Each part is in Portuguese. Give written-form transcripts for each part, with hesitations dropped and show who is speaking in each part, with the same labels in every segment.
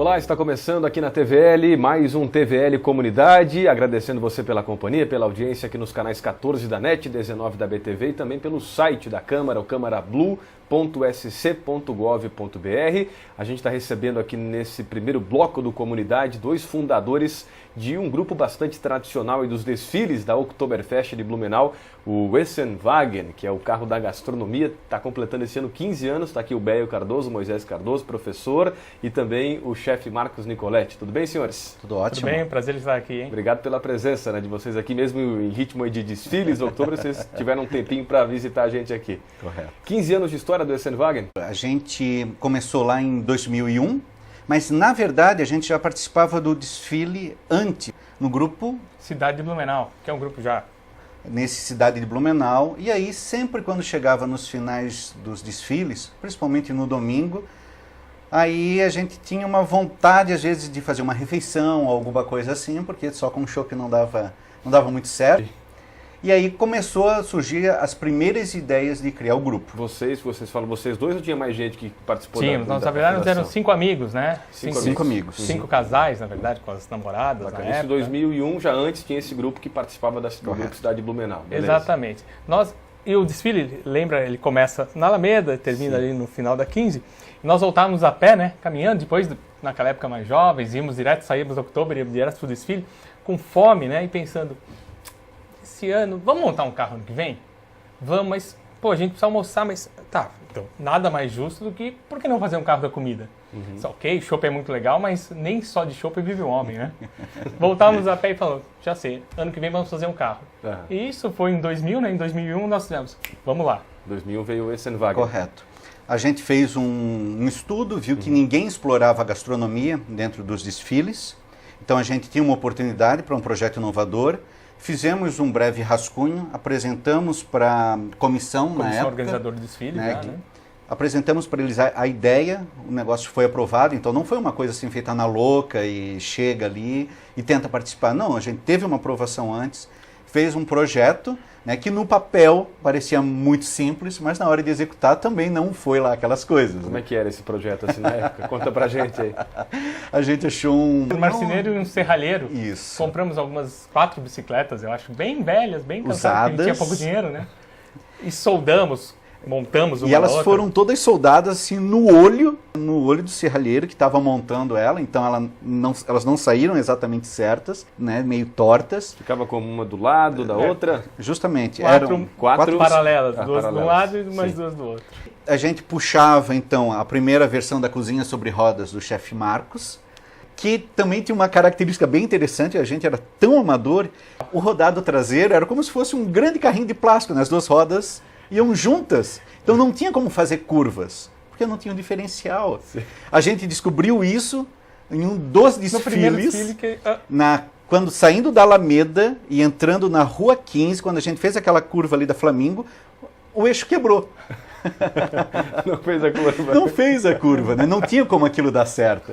Speaker 1: Olá, está começando aqui na TVL, mais um TVL Comunidade, agradecendo você pela companhia, pela audiência aqui nos canais 14 da NET, 19 da BTV e também pelo site da Câmara, o câmarablue.sc.gov.br. A gente está recebendo aqui nesse primeiro bloco do Comunidade dois fundadores de um grupo bastante tradicional e dos desfiles da Oktoberfest de Blumenau, o Essenwagen, que é o carro da gastronomia, está completando esse ano 15 anos, está aqui o Béio Cardoso, Moisés Cardoso, professor, e também o chefe Marcos Nicoletti. Tudo bem, senhores?
Speaker 2: Tudo ótimo.
Speaker 3: Tudo bem, prazer estar aqui, hein?
Speaker 1: Obrigado pela presença, de vocês aqui, mesmo em ritmo de desfiles, outubro, vocês tiveram um tempinho para visitar a gente aqui.
Speaker 2: Correto.
Speaker 1: 15 anos de história do Essenwagen?
Speaker 2: A gente começou lá em 2001, mas na verdade a gente já participava do desfile antes, no grupo
Speaker 3: Cidade de Blumenau, que é um grupo já...
Speaker 2: Nesse Cidade de Blumenau, e aí sempre quando chegava nos finais dos desfiles, principalmente no domingo, aí a gente tinha uma vontade às vezes de fazer uma refeição ou alguma coisa assim, porque só com chopp não dava muito certo. E aí começou a surgir as primeiras ideias de criar o grupo.
Speaker 1: Vocês falam vocês dois ou tinha mais gente que participou?
Speaker 3: Tínhamos, na verdade nós éramos 5 amigos, né?
Speaker 2: Cinco amigos.
Speaker 3: 5 casais, na verdade, com as namoradas.
Speaker 1: Bacana.
Speaker 3: Na
Speaker 1: Isso em
Speaker 3: época.
Speaker 1: 2001, já antes tinha esse grupo que participava do grupo Cidade de Blumenau. Beleza.
Speaker 3: Exatamente. E o desfile, lembra, ele começa na Alameda, termina ali no final da 15. E nós voltávamos a pé, né? Caminhando, depois, naquela época mais jovens, íamos direto, saímos em outubro, íamos direto para o desfile, com fome, né? E pensando... Esse ano, vamos montar um carro ano que vem? Vamos, mas, pô, a gente precisa almoçar, mas... Tá, então, nada mais justo do que, por que não fazer um carro da comida? Só, ok, chopp é muito legal, mas nem só de chopp vive o homem, né? Voltávamos a pé e falamos, já sei, ano que vem vamos fazer um carro. E isso foi em 2000, né? Em 2001 nós fizemos, vamos lá.
Speaker 1: 2001 veio o Essenwagen.
Speaker 2: Correto. A gente fez um estudo, viu que ninguém explorava a gastronomia dentro dos desfiles, então a gente tinha uma oportunidade para um projeto inovador. Fizemos um breve rascunho, apresentamos para a comissão na época.
Speaker 3: Organizador do desfile,
Speaker 2: né?
Speaker 3: né?
Speaker 2: Apresentamos para eles a ideia, o negócio foi aprovado, então não foi uma coisa assim feita na louca e chega ali e tenta participar. Não, a gente teve uma aprovação antes, fez um projeto, né, que no papel parecia muito simples, mas na hora de executar também não foi lá aquelas coisas.
Speaker 1: Como é que era esse projeto assim na época? Conta pra gente aí.
Speaker 2: A gente achou um
Speaker 3: marceneiro e um serralheiro.
Speaker 2: Isso.
Speaker 3: Compramos algumas 4 bicicletas, eu acho, bem velhas, bem cansadas,
Speaker 2: usadas.
Speaker 3: porque tinha pouco dinheiro, né? E soldamos, montamos uma
Speaker 2: E elas
Speaker 3: outra.
Speaker 2: foram todas soldadas assim no olho do serralheiro que estava montando ela, então elas não saíram exatamente certas, né, meio tortas.
Speaker 1: Ficava como uma do lado da outra?
Speaker 2: Justamente,
Speaker 3: 4
Speaker 2: eram
Speaker 3: paralelas, duas
Speaker 1: paralelas.
Speaker 3: de um lado e mais
Speaker 1: Sim.
Speaker 3: duas do outro.
Speaker 2: A gente puxava então a primeira versão da Cozinha sobre Rodas do chefe Marcos, que também tinha uma característica bem interessante, a gente era tão amador, o rodado traseiro era como se fosse um grande carrinho de plástico, né? As duas rodas iam juntas, então não tinha como fazer curvas, porque não tinha um diferencial.
Speaker 1: Sim.
Speaker 2: A gente descobriu isso em um dos
Speaker 3: No primeiro
Speaker 2: desfiles,
Speaker 3: desfile que...
Speaker 2: quando saindo da Alameda e entrando na Rua 15, quando a gente fez aquela curva ali da Flamingo, o eixo quebrou.
Speaker 1: Não fez a curva.
Speaker 2: Não fez a curva, né? Não tinha como aquilo dar certo.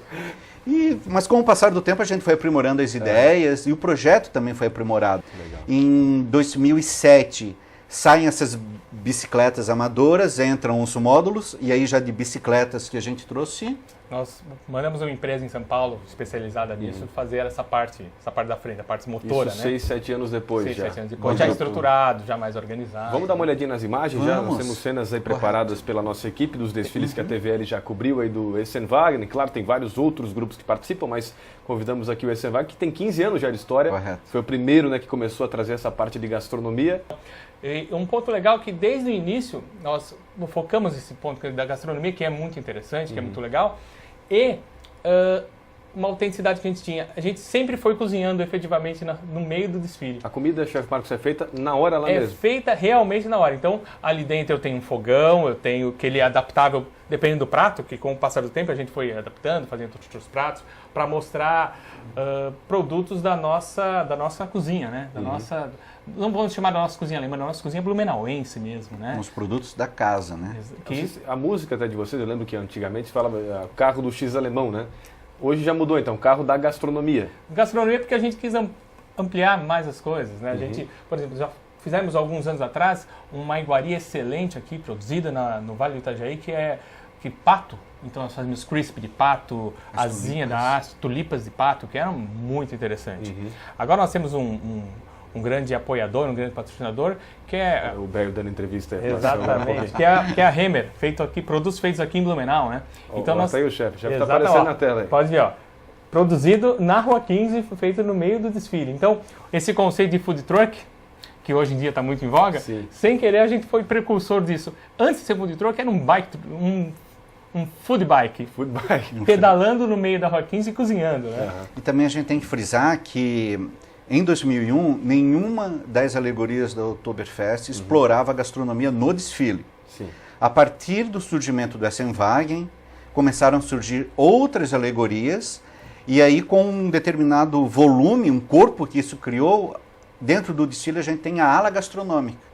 Speaker 2: Mas com o passar do tempo a gente foi aprimorando as ideias e o projeto também foi aprimorado.
Speaker 1: Legal.
Speaker 2: Em 2007 saem essas bicicletas amadoras, entram os módulos e aí já de bicicletas que a gente trouxe.
Speaker 3: Nós mandamos uma empresa em São Paulo especializada nisso fazer essa parte da frente, a parte motora,
Speaker 1: Isso
Speaker 3: né?
Speaker 1: 6, 7 anos depois
Speaker 3: 6,
Speaker 1: já.
Speaker 3: 7 anos depois. Já estruturado, já mais organizado.
Speaker 1: Vamos dar uma olhadinha nas imagens já? Nós
Speaker 2: Vamos.
Speaker 1: temos cenas aí preparadas pela nossa equipe dos desfiles que a TVL já cobriu aí do Essenwagen. Claro, tem vários outros grupos que participam, mas convidamos aqui o Essenwagen, que tem 15 anos já de história.
Speaker 2: Correto.
Speaker 1: Foi o primeiro, né, que começou a trazer essa parte de gastronomia.
Speaker 3: E um ponto legal é que desde o início nós focamos esse ponto da gastronomia, que é muito interessante, que é muito legal, e uma autenticidade que a gente tinha. A gente sempre foi cozinhando efetivamente no meio do desfile.
Speaker 1: A comida, chefe Marcos, é feita na hora lá
Speaker 3: É
Speaker 1: mesmo.
Speaker 3: feita realmente na hora. Então, ali dentro eu tenho um fogão, eu tenho que ele é adaptável dependendo do prato, que com o passar do tempo a gente foi adaptando, fazendo outros pratos, para mostrar produtos da nossa cozinha, né? Da nossa, não vamos chamar da nossa cozinha alemã, da nossa cozinha blumenauense mesmo, né?
Speaker 2: Os produtos da casa, né?
Speaker 1: A música até de vocês, eu lembro que antigamente falava carro do X alemão, né? Hoje já mudou, então, carro da gastronomia.
Speaker 3: Gastronomia porque a gente quis ampliar mais as coisas, né? A gente, por exemplo, já fizemos alguns anos atrás uma iguaria excelente aqui, produzida no Vale do Itajaí, que é que pato, então nós fazíamos crisp de pato, asinha da haste, tulipas de pato, que eram muito interessantes. Agora nós temos um grande apoiador, um grande patrocinador, que é...
Speaker 1: O Béio dando entrevista.
Speaker 3: Exatamente, que é a Hemer, produtos feitos aqui em Blumenau, né?
Speaker 1: Então nós... Tá aí o chefe está aparecendo na tela aí.
Speaker 3: Pode ver, ó. Produzido na Rua 15, feito no meio do desfile. Então, esse conceito de food truck, que hoje em dia está muito em voga, sem querer a gente foi precursor disso. Antes de ser food truck, era um food bike. Pedalando no meio da Rua 15 e cozinhando, né?
Speaker 2: E também a gente tem que frisar que em 2001, nenhuma das alegorias da Oktoberfest explorava a gastronomia no desfile. A partir do surgimento do Essenwagen, começaram a surgir outras alegorias, e aí com um determinado volume, um corpo que isso criou, dentro do desfile a gente tem a ala gastronômica.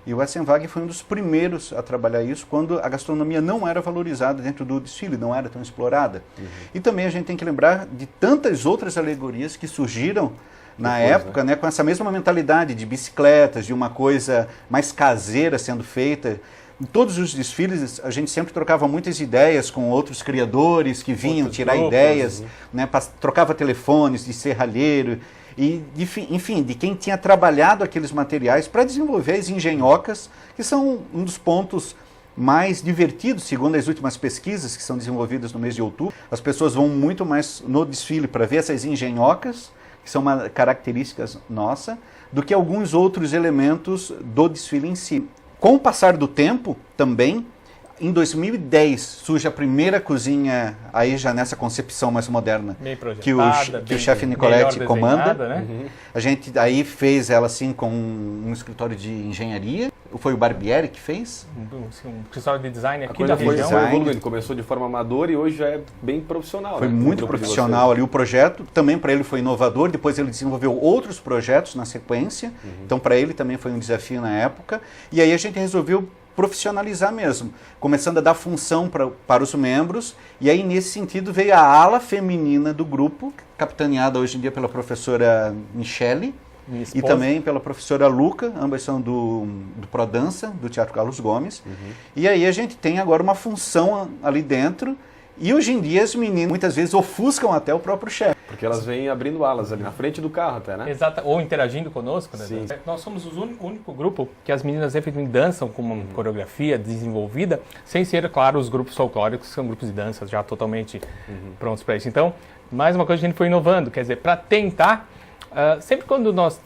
Speaker 2: E o Essenwagen foi um dos primeiros a trabalhar isso, quando a gastronomia não era valorizada dentro do desfile, não era tão explorada. E também a gente tem que lembrar de tantas outras alegorias que surgiram na época, né, com essa mesma mentalidade de bicicletas, de uma coisa mais caseira sendo feita. Em todos os desfiles, a gente sempre trocava muitas ideias com outros criadores que vinham tirar ideias, né, trocava telefones de serralheiro, e, enfim, de quem tinha trabalhado aqueles materiais para desenvolver as engenhocas, que são um dos pontos mais divertidos, segundo as últimas pesquisas que são desenvolvidas no mês de outubro. As pessoas vão muito mais no desfile para ver essas engenhocas, que são uma característica nossa, do que alguns outros elementos do desfile em si. Com o passar do tempo, também, em 2010 surge a primeira cozinha, aí já nessa concepção mais moderna, que o chefe Nicoletti comanda. Né? A gente aí fez ela assim com um escritório de engenharia. Foi o Barbieri que fez?
Speaker 3: Um escritório de design aqui
Speaker 1: da
Speaker 3: região.
Speaker 1: Foi evoluindo, começou de forma amadora e hoje já é bem profissional.
Speaker 2: Foi muito profissional ali o projeto, também para ele foi inovador, depois ele desenvolveu outros projetos na sequência, então para ele também foi um desafio na época, e aí a gente resolveu profissionalizar mesmo, começando a dar função para os membros, e aí nesse sentido veio a ala feminina do grupo, capitaneada hoje em dia pela professora Michele, e também pela professora Luca, ambas são do Prodança, do Teatro Carlos Gomes, e aí a gente tem agora uma função ali dentro, e hoje em dia as meninas muitas vezes ofuscam até o próprio chefe.
Speaker 1: Porque elas vêm abrindo alas ali na frente do carro até, né?
Speaker 3: Exato, ou interagindo conosco, né? Sim. Nós somos o único grupo que as meninas efetivamente dançam com uma coreografia desenvolvida, sem ser, claro, os grupos folclóricos, que são grupos de dança já totalmente prontos para isso. Então, mais uma coisa que a gente foi inovando, quer dizer, para tentar, sempre quando nós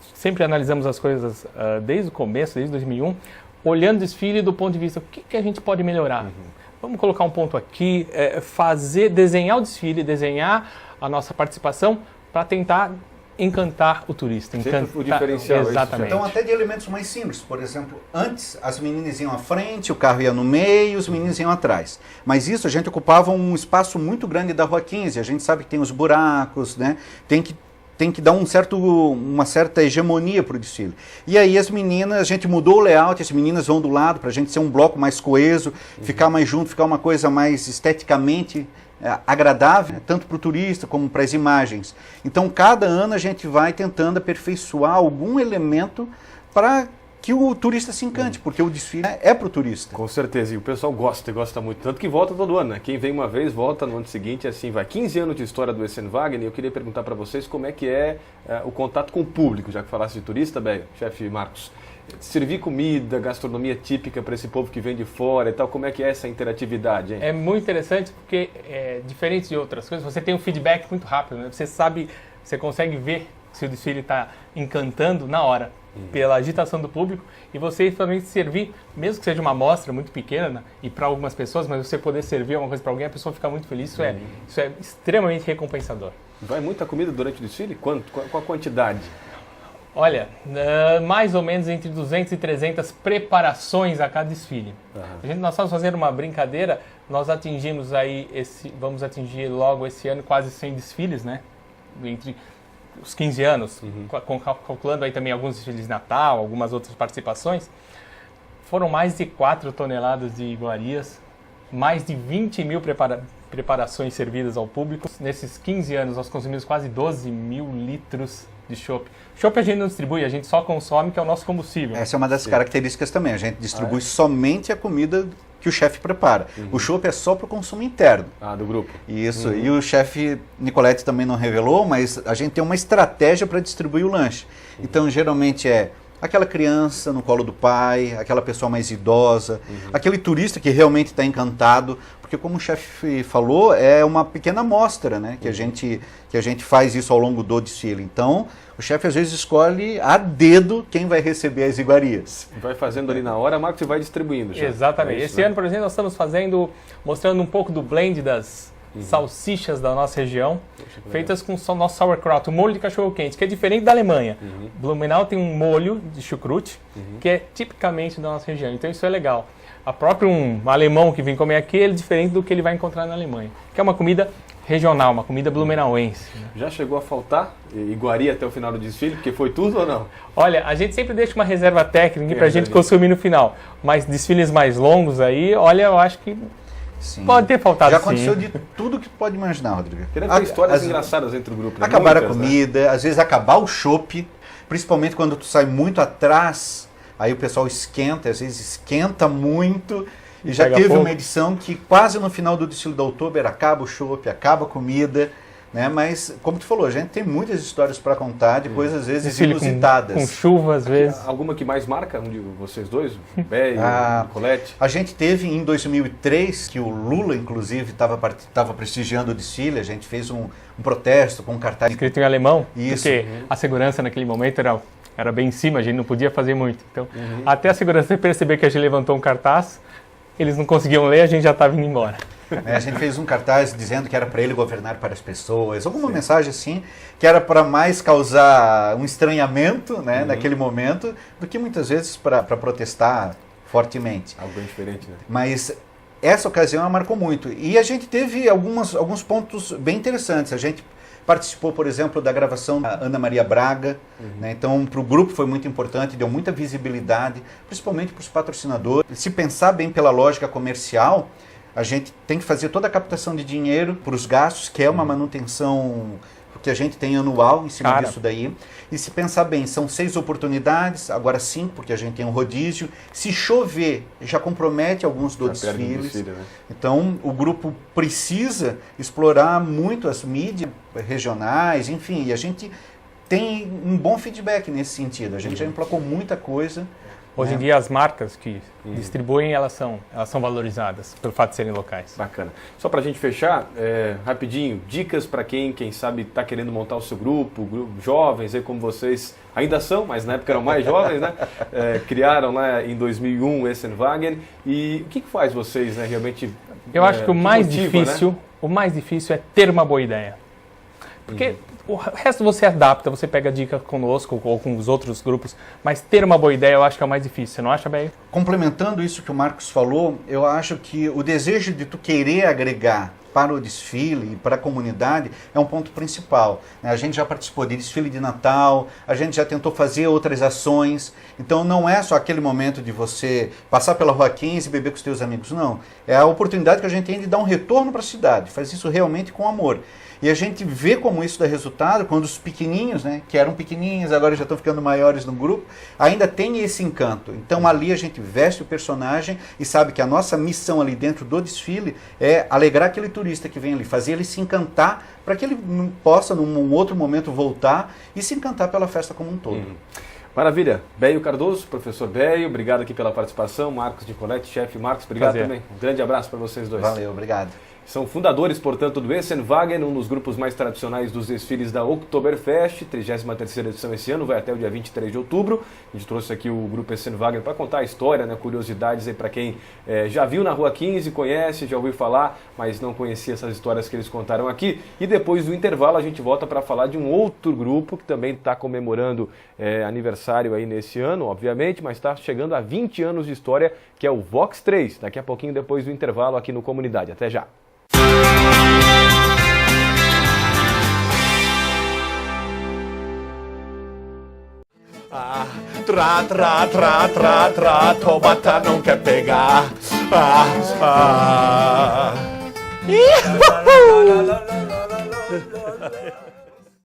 Speaker 3: analisamos as coisas desde o começo, desde 2001, olhando o desfile do ponto de vista, o que a gente pode melhorar? Vamos colocar um ponto aqui, desenhar o desfile, desenhar a nossa participação para tentar encantar o turista.
Speaker 1: O diferencial.
Speaker 3: Exatamente.
Speaker 2: Então até de elementos mais simples, por exemplo, antes as meninas iam à frente, o carro ia no meio, os meninos iam atrás. Mas isso a gente ocupava um espaço muito grande da Rua 15, a gente sabe que tem os buracos, né? Tem que dar uma certa hegemonia para o desfile. E aí as meninas, a gente mudou o layout, as meninas vão do lado para a gente ser um bloco mais coeso, ficar mais junto, ficar uma coisa mais esteticamente agradável, tanto para o turista como para as imagens. Então cada ano a gente vai tentando aperfeiçoar algum elemento para que o turista se encante, porque o desfile é para o turista.
Speaker 1: Com certeza, e o pessoal gosta muito, tanto que volta todo ano, né? Quem vem uma vez, volta no ano seguinte, assim vai. 15 anos de história do Essenwagen, e eu queria perguntar para vocês como é que é o contato com o público, já que falasse de turista, bem, chefe Marcos. Servir comida, gastronomia típica para esse povo que vem de fora e tal, como é que é essa interatividade, hein?
Speaker 3: É muito interessante porque, diferente de outras coisas, você tem um feedback muito rápido, né? Você consegue ver se o desfile está encantando na hora, pela agitação do público, e você também servir, mesmo que seja uma amostra muito pequena, né, e para algumas pessoas, mas você poder servir uma coisa para alguém, a pessoa fica muito feliz, isso é extremamente recompensador.
Speaker 1: Vai muita comida durante o desfile? Qual a quantidade?
Speaker 3: Olha, mais ou menos entre 200 e 300 preparações a cada desfile. Nós estamos fazendo uma brincadeira, nós atingimos aí, vamos atingir logo esse ano quase 100 desfiles, né? Entre os 15 anos, calculando aí também alguns desfiles de Natal, algumas outras participações. Foram mais de 4 toneladas de iguarias, mais de 20 mil preparações servidas ao público. Nesses 15 anos nós consumimos quase 12 mil litros de chopp. Chopp a gente não distribui, a gente só consome, que é o nosso combustível.
Speaker 2: Essa é uma das características também, a gente distribui somente a comida que o chefe prepara. O chopp é só para o consumo interno.
Speaker 1: Do grupo.
Speaker 2: Isso, e o chefe Nicoletti também não revelou, mas a gente tem uma estratégia para distribuir o lanche. Então, geralmente é aquela criança no colo do pai, aquela pessoa mais idosa, aquele turista que realmente está encantado, porque como o chefe falou, é uma pequena amostra, né, que a gente faz isso ao longo do desfile. Então, o chefe às vezes escolhe a dedo quem vai receber as iguarias.
Speaker 1: Vai fazendo ali na hora, Marcos, e vai distribuindo. Já.
Speaker 3: Exatamente.
Speaker 1: Isso,
Speaker 3: Esse ano, por exemplo, nós estamos mostrando um pouco do blend das salsichas da nossa região, feitas com o nosso sauerkraut, o molho de cachorro-quente, que é diferente da Alemanha. Blumenau tem um molho de chucrute, que é tipicamente da nossa região, então isso é legal. A própria um alemão que vem comer aqui é diferente do que ele vai encontrar na Alemanha, que é uma comida regional, uma comida blumenauense.
Speaker 1: Já chegou a faltar iguaria até o final do desfile, porque foi tudo ou não?
Speaker 3: Olha, a gente sempre deixa uma reserva técnica para a gente consumir no final, mas desfiles mais longos aí, olha, eu acho que
Speaker 2: Sim.
Speaker 3: pode ter faltado.
Speaker 2: Já aconteceu de tudo que pode imaginar, Rodrigo.
Speaker 1: Querendo ter histórias engraçadas entre o grupo. Né?
Speaker 2: Acabar
Speaker 1: Muitas,
Speaker 2: a comida, né? Às vezes acabar o chopp, principalmente quando tu sai muito atrás, aí o pessoal esquenta, às vezes esquenta muito. E já teve uma edição que quase no final do desfile do Oktober acaba o chopp, acaba a comida. Né? Mas, como tu falou, a gente tem muitas histórias para contar de coisas às vezes inusitadas.
Speaker 3: Com chuva, às vezes.
Speaker 1: Alguma que mais marca um de vocês dois? O Bé e o Nicoletti?
Speaker 2: A gente teve em 2003, que o Lula, inclusive, estava prestigiando o desfile, a gente fez um protesto com um cartaz
Speaker 3: escrito em alemão,
Speaker 2: isso.
Speaker 3: Porque a segurança naquele momento era bem em cima, a gente não podia fazer muito. Então, até a segurança perceber que a gente levantou um cartaz, eles não conseguiam ler, a gente já estava indo embora.
Speaker 2: A gente fez um cartaz dizendo que era para ele governar para as pessoas, alguma mensagem assim, que era para mais causar um estranhamento, né, naquele momento, do que muitas vezes para protestar fortemente.
Speaker 1: Algo bem diferente, né?
Speaker 2: Mas essa ocasião marcou muito. E a gente teve alguns pontos bem interessantes. A gente participou, por exemplo, da gravação da Ana Maria Braga, né? Então para o grupo foi muito importante, deu muita visibilidade, principalmente para os patrocinadores. Se pensar bem pela lógica comercial, a gente tem que fazer toda a captação de dinheiro para os gastos, que é uma manutenção que a gente tem anual em cima disso daí. E se pensar bem, são 6 oportunidades, agora 5, porque a gente tem um rodízio. Se chover, já compromete alguns dos desfiles. Né? Então, o grupo precisa explorar muito as mídias regionais, enfim, e a gente tem um bom feedback nesse sentido. A gente já emplacou muita coisa.
Speaker 3: Hoje em dia as marcas que distribuem, elas são valorizadas pelo fato de serem locais.
Speaker 1: Bacana. Só para a gente fechar, rapidinho, dicas para quem sabe está querendo montar o seu grupo, jovens, aí como vocês ainda são, mas na época eram mais jovens, né? Criaram lá em 2001 o Essenwagen. E o que faz vocês, né, realmente?
Speaker 3: Eu acho que o mais difícil é ter uma boa ideia. Porque o resto você adapta, você pega dica conosco ou com os outros grupos, mas ter uma boa ideia eu acho que é o mais difícil, você não acha, Bé?
Speaker 2: Complementando isso que o Marcos falou, eu acho que o desejo de tu querer agregar para o desfile e para a comunidade é um ponto principal. A gente já participou de desfile de Natal, a gente já tentou fazer outras ações, então não é só aquele momento de você passar pela Rua 15 e beber com os teus amigos, não. É a oportunidade que a gente tem de dar um retorno para a cidade, faz isso realmente com amor. E a gente vê como isso dá resultado quando os pequenininhos, né, que eram pequenininhos, agora já estão ficando maiores no grupo, ainda tem esse encanto. Então ali a gente veste o personagem e sabe que a nossa missão ali dentro do desfile é alegrar aquele turista que vem ali, fazer ele se encantar para que ele possa num outro momento voltar e se encantar pela festa como um todo.
Speaker 1: Maravilha. Béio Cardoso, professor Béio, obrigado aqui pela participação. Marcos Nicoletti, chefe Marcos, obrigado também. Um grande abraço para vocês dois.
Speaker 2: Valeu, obrigado.
Speaker 1: São fundadores, portanto, do Essenwagen, um dos grupos mais tradicionais dos desfiles da Oktoberfest, 33ª edição esse ano, vai até o dia 23 de outubro. A gente trouxe aqui o grupo Essenwagen para contar a história, né, curiosidades aí para quem já viu na Rua 15, conhece, já ouviu falar, mas não conhecia essas histórias que eles contaram aqui. E depois do intervalo a gente volta para falar de um outro grupo que também está comemorando aniversário aí nesse ano, obviamente, mas está chegando a 20 anos de história, que é o Vox 3, daqui a pouquinho depois do intervalo aqui no Comunidade. Até já!
Speaker 4: Tobata não quer pegar.
Speaker 3: Uhul!